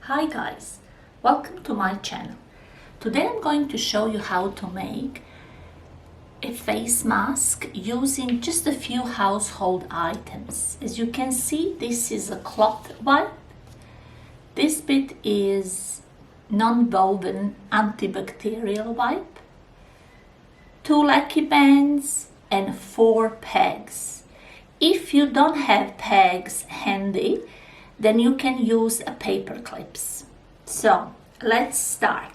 Hi guys, welcome to my channel. Today I'm going to show you how to make a face mask using just a few household items. As you can see, this is a cloth wipe. This bit is non-woven antibacterial wipe, 2 lucky bands and 4 pegs. If you don't have pegs handy, then you can use a paper clips. So let's start.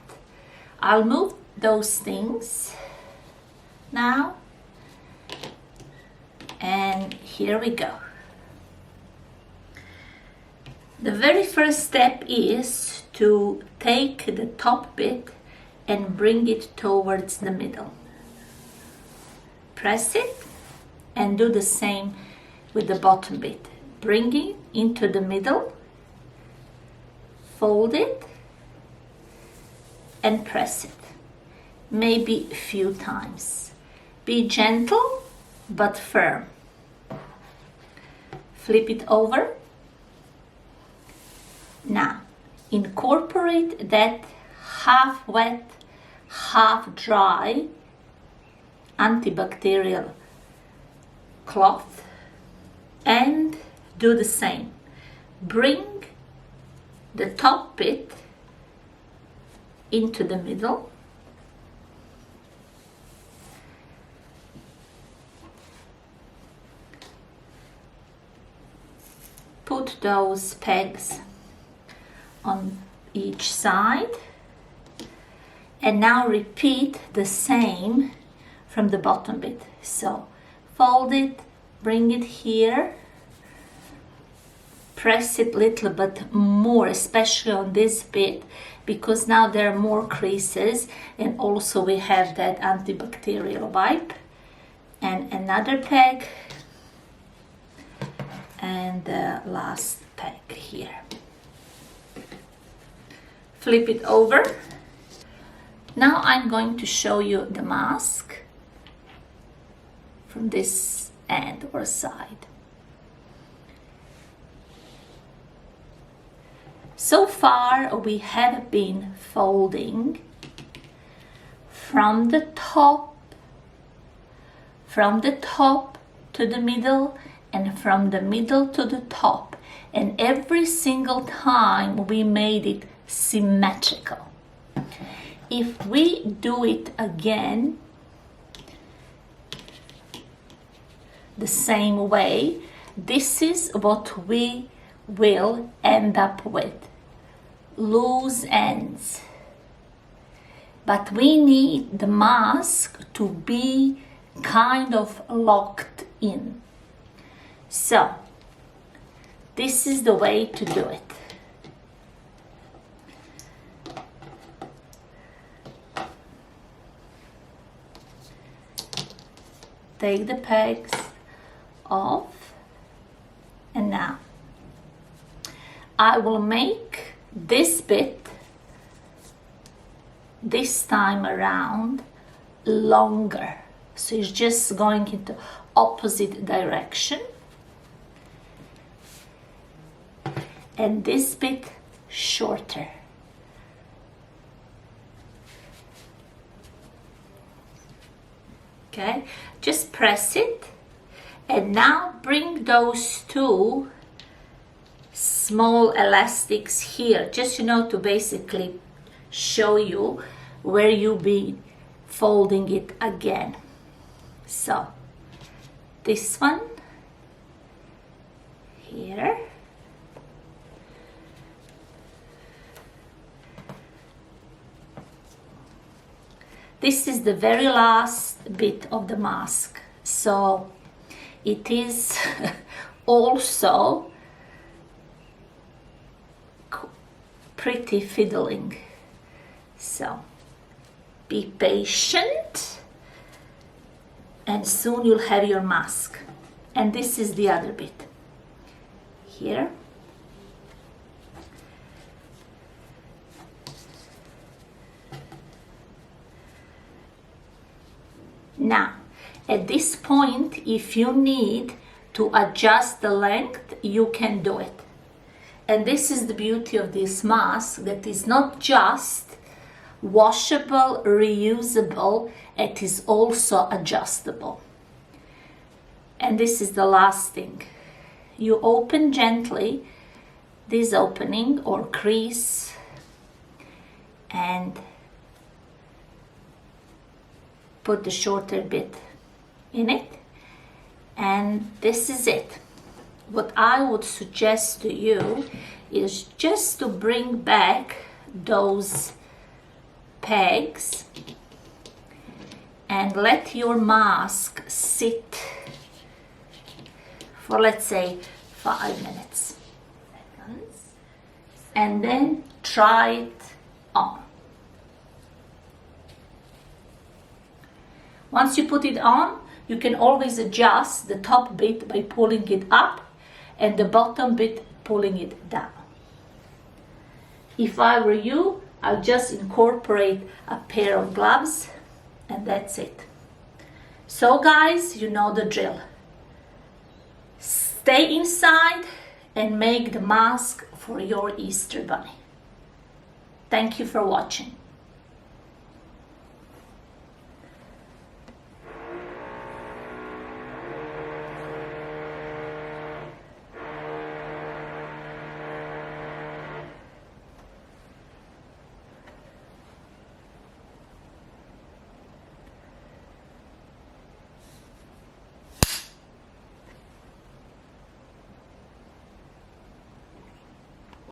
I'll move those things now, and here we go. The very first step is to take the top bit and bring it towards the middle. Press it and do the same with the bottom bit. Bring it into the middle, fold it, and press it. Maybe a few times. Be gentle but firm. Flip it over. Now, incorporate that half wet, half dry antibacterial cloth and do the same. Bring the top bit into the middle. Put those pegs on each side. And now repeat the same from the bottom bit. So fold it, bring it here. Press it a little bit more, especially on this bit, because now there are more creases, and also we have that antibacterial wipe. And another peg, and the last peg here. Flip it over. Now I'm going to show you the mask from this end or side. So far we have been folding from the top to the middle and from the middle to the top, and every single time we made it symmetrical. If we do it again the same way, this is what we will end up with. Loose ends. But we need the mask to be kind of locked in. So this is the way to do it. Take the pegs off, and now I will make this bit this time around longer, so it's just going into opposite direction, and this bit shorter. Okay, just press it, and now bring those two small elastics here, just to basically show you where you'll be folding it again. So this one here, this is the very last bit of the mask, so it is also pretty fiddling. So be patient, and soon you'll have your mask. And this is the other bit here. Now, at this point, if you need to adjust the length, you can do it. And this is the beauty of this mask, that is not just washable, reusable, it is also adjustable. And this is the last thing. You open gently this opening or crease and put the shorter bit in it, and this is it. What I would suggest to you is just to bring back those pegs and let your mask sit for, let's say, 5 minutes. And then try it on. Once you put it on, you can always adjust the top bit by pulling it up and the bottom bit pulling it down. If I were you, I'll just incorporate a pair of gloves and that's it. So guys, you know the drill. Stay inside and make the mask for your Easter bunny. Thank you for watching.